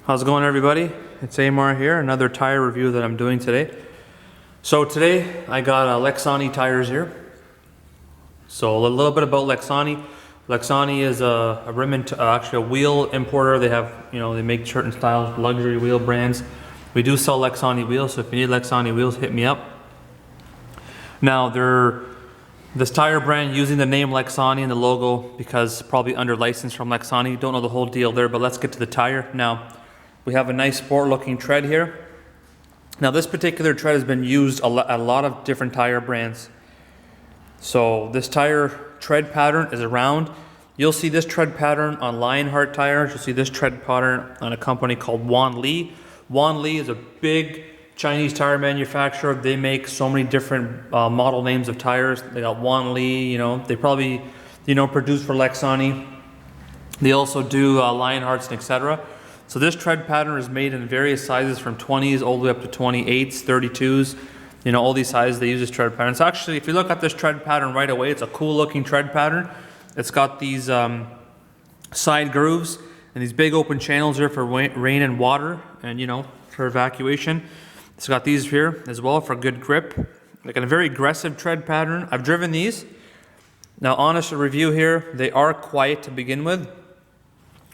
How's it going, everybody? It's Amar here, another tire review that I'm doing today. So today I got Lexani tires here. So a little bit about Lexani. Lexani is a rim and actually a wheel importer. They have, they make certain styles, luxury wheel brands. We do sell Lexani wheels, so if you need Lexani wheels, hit me up. Now this tire brand using the name Lexani and the logo because probably under license from Lexani. Don't know the whole deal there, but let's get to the tire. Now, we have a nice sport looking tread here. Now this particular tread has been used at a lot of different tire brands. So this tire tread pattern is around. You'll see this tread pattern on Lionheart tires. You'll see this tread pattern on a company called Wan Li. Wan Li is a big Chinese tire manufacturer. They make so many different model names of tires. They got Wan Li, they probably, produce for Lexani. They also do Lionhearts and etc. So this tread pattern is made in various sizes from 20s all the way up to 28s, 32s, all these sizes they use this tread pattern. So actually, if you look at this tread pattern right away, it's a cool looking tread pattern. It's got these side grooves and these big open channels here for rain and water and, for evacuation. It's got these here as well for good grip. Like a very aggressive tread pattern. I've driven these. Now, honest review here, they are quiet to begin with.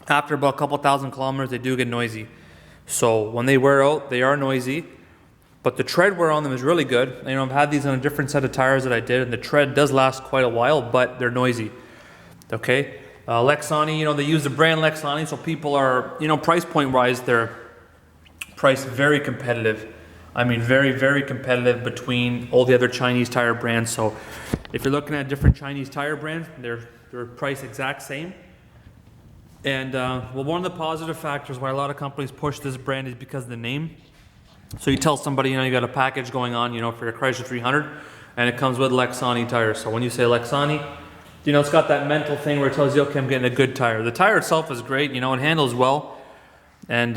After about a couple thousand kilometers, they do get noisy. So when they wear out, they are noisy. But the tread wear on them is really good. I've had these on a different set of tires that I did, and the tread does last quite a while, but they're noisy. Okay? Lexani, they use the brand Lexani, so people are, price point wise, they're priced very competitive. I mean, very, very competitive between all the other Chinese tire brands. So if you're looking at different Chinese tire brands, they're priced exact same. And one of the positive factors why a lot of companies push this brand is because of the name. So you tell somebody, you got a package going on, for your Chrysler 300, and it comes with Lexani tires. So when you say Lexani, it's got that mental thing where it tells you, okay, I'm getting a good tire. The tire itself is great, it handles well, and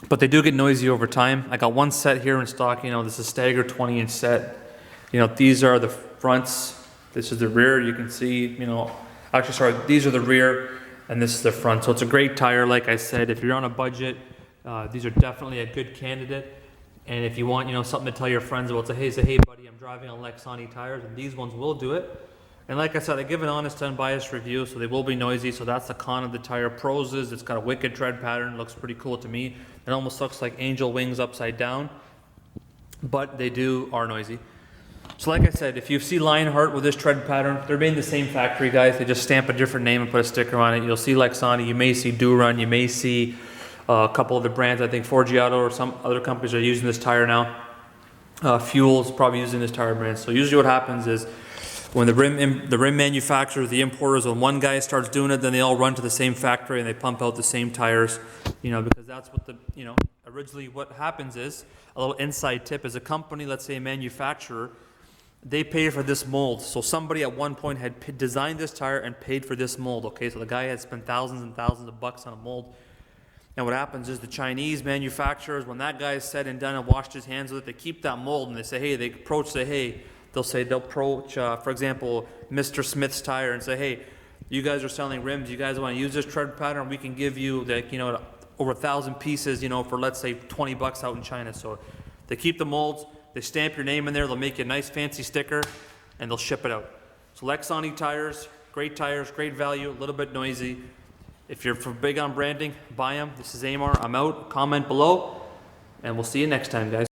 but they do get noisy over time. I got one set here in stock. This is a staggered 20-inch set. These are the fronts. This is the rear. You can see, actually, sorry, these are the rear. And this is the front. So it's a great tire. Like I said, if you're on a budget, these are definitely a good candidate. And if you want, something to tell your friends about, say, hey buddy, I'm driving on Lexani tires, and these ones will do it. And like I said, I give an honest, unbiased review, so they will be noisy. So that's the con of the tire. Pros is it's got a wicked tread pattern. Looks pretty cool to me. It almost looks like angel wings upside down, but they are noisy. So like I said, if you see Lionheart with this tread pattern, they're made in the same factory, guys. They just stamp a different name and put a sticker on it. You'll see Lexani, you may see Durun, you may see a couple of the brands. I think Forgiato or some other companies are using this tire now. Fuel's probably using this tire brand. So usually what happens is when the rim manufacturers, the importers, when one guy starts doing it, then they all run to the same factory and they pump out the same tires, because that's what originally what happens is, a little inside tip is a company, let's say a manufacturer, they pay for this mold. So somebody at one point had designed this tire and paid for this mold. Okay, so the guy had spent thousands and thousands of bucks on a mold. And what happens is the Chinese manufacturers, when that guy is said and done and washed his hands with it, they keep that mold and they say, hey, they'll approach, for example, Mr. Smith's tire and say, hey, you guys are selling rims. You guys want to use this tread pattern? We can give you over 1,000 pieces, for let's say 20 bucks out in China. So they keep the molds. They stamp your name in there, they'll make you a nice fancy sticker, and they'll ship it out. So Lexani tires, great value, a little bit noisy. If you're big on branding, buy them. This is Amar, I'm out. Comment below, and we'll see you next time, guys.